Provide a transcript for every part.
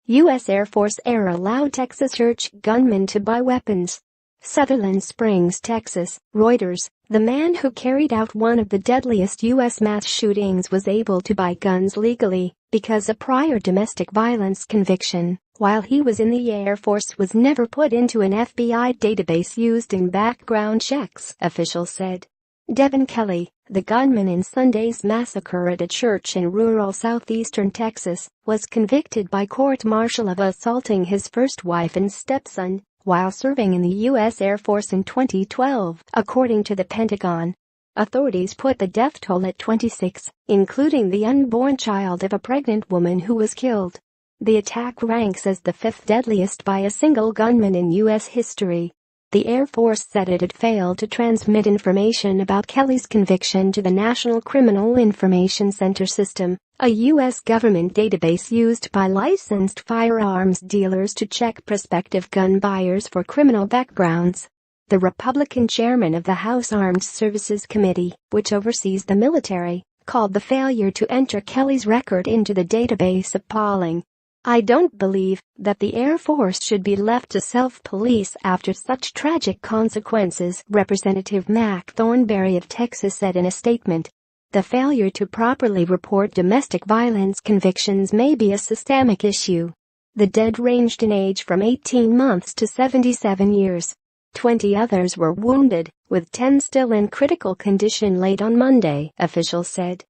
U.S. Air Force air allowed Texas church gunman to buy weapons. Sutherland Springs, Texas. Reuters. The man who carried out one of the deadliest U.S. mass shootings was able to buy guns legally because a prior domestic violence conviction while he was in the Air Force was never put into an FBI database used in background checks, officials said. Devin Kelley, the gunman in Sunday's massacre at a church in rural southeastern Texas, was convicted by court-martial of assaulting his first wife and stepson while serving in the U.S. Air Force in 2012, according to the Pentagon. Authorities put the death toll at 26, including the unborn child of a pregnant woman who was killed. The attack ranks as the fifth deadliest by a single gunman in U.S. history. The Air Force said it had failed to transmit information about Kelley's conviction to the National Criminal Information Center system, a U.S. government database used by licensed firearms dealers to check prospective gun buyers for criminal backgrounds. The Republican chairman of the House Armed Services Committee, which oversees the military, called the failure to enter Kelley's record into the database appalling. "I don't believe that the Air Force should be left to self-police after such tragic consequences," Representative Mac Thornberry of Texas said in a statement. The failure to properly report domestic violence convictions may be a systemic issue. The dead ranged in age from 18 months to 77 years. 20 others were wounded, with 10 still in critical condition late on Monday, officials said.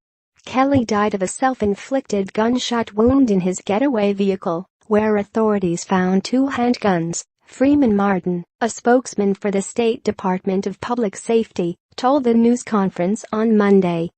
Kelley died of a self-inflicted gunshot wound in his getaway vehicle, where authorities found 2 handguns. Freeman Martin, a spokesman for the State Department of Public Safety, told the news conference on Monday.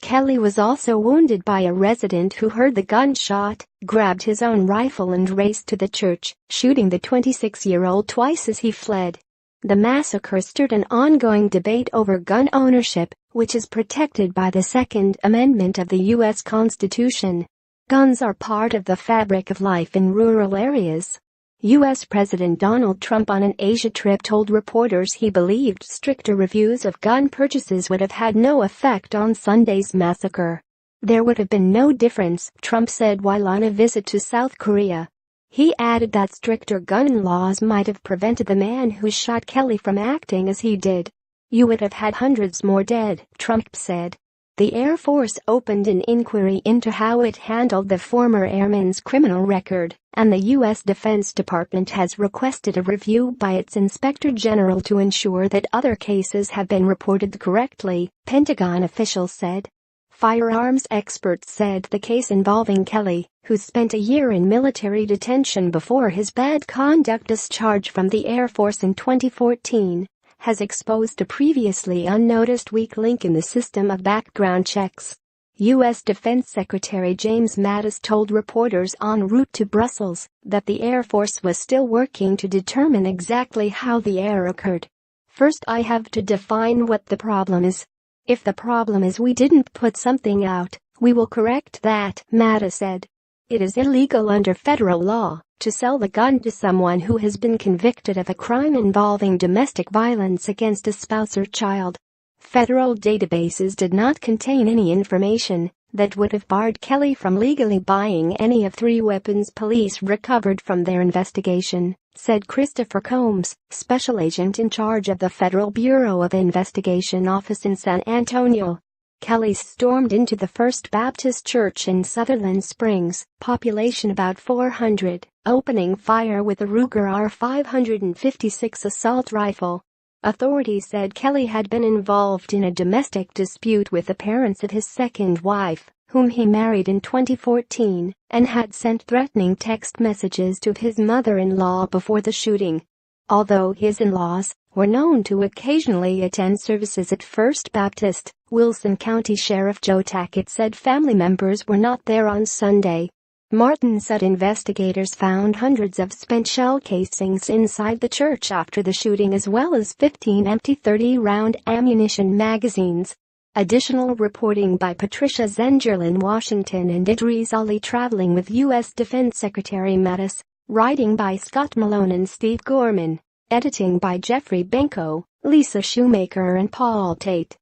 Kelley was also wounded by a resident who heard the gunshot, grabbed his own rifle and raced to the church, shooting the 26-year-old twice as he fled. The massacre stirred an ongoing debate over gun ownership, which is protected by the Second Amendment of the U.S. Constitution. Guns are part of the fabric of life in rural areas. U.S. President Donald Trump on an Asia trip told reporters he believed stricter reviews of gun purchases would have had no effect on Sunday's massacre. "There would have been no difference," Trump said while on a visit to South Korea. He added that stricter gun laws might have prevented the man who shot Kelley from acting as he did. "You would have had hundreds more dead," Trump said. The Air Force opened an inquiry into how it handled the former airman's criminal record, and the U.S. Defense Department has requested a review by its Inspector General to ensure that other cases have been reported correctly, Pentagon officials said. Firearms experts said the case involving Kelley, who spent a year in military detention before his bad conduct discharge from the Air Force in 2014, has exposed a previously unnoticed weak link in the system of background checks. U.S. Defense Secretary James Mattis told reporters en route to Brussels that the Air Force was still working to determine exactly how the error occurred. "First, I have to define what the problem is. If the problem is we didn't put something out, we will correct that," Mattis said. "It is illegal under federal law to sell the gun to someone who has been convicted of a crime involving domestic violence against a spouse or child." Federal databases did not contain any information that would have barred Kelley from legally buying any of 3 weapons police recovered from their investigation, said Christopher Combs, special agent in charge of the Federal Bureau of Investigation office in San Antonio. Kelley stormed into the First Baptist Church in Sutherland Springs, population about 400, opening fire with a Ruger R556 assault rifle. Authorities said Kelley had been involved in a domestic dispute with the parents of his second wife, whom he married in 2014, and had sent threatening text messages to his mother-in-law before the shooting. Although his in-laws were known to occasionally attend services at First Baptist, Wilson County Sheriff Joe Tackett said family members were not there on Sunday. Martin said investigators found hundreds of spent shell casings inside the church after the shooting, as well as 15 empty 30-round ammunition magazines. Additional reporting by Patricia Zengerl in Washington and Idris Ali traveling with U.S. Defense Secretary Mattis. Writing by Scott Malone and Steve Gorman. Editing by Jeffrey Benko, Lisa Shoemaker and Paul Tate.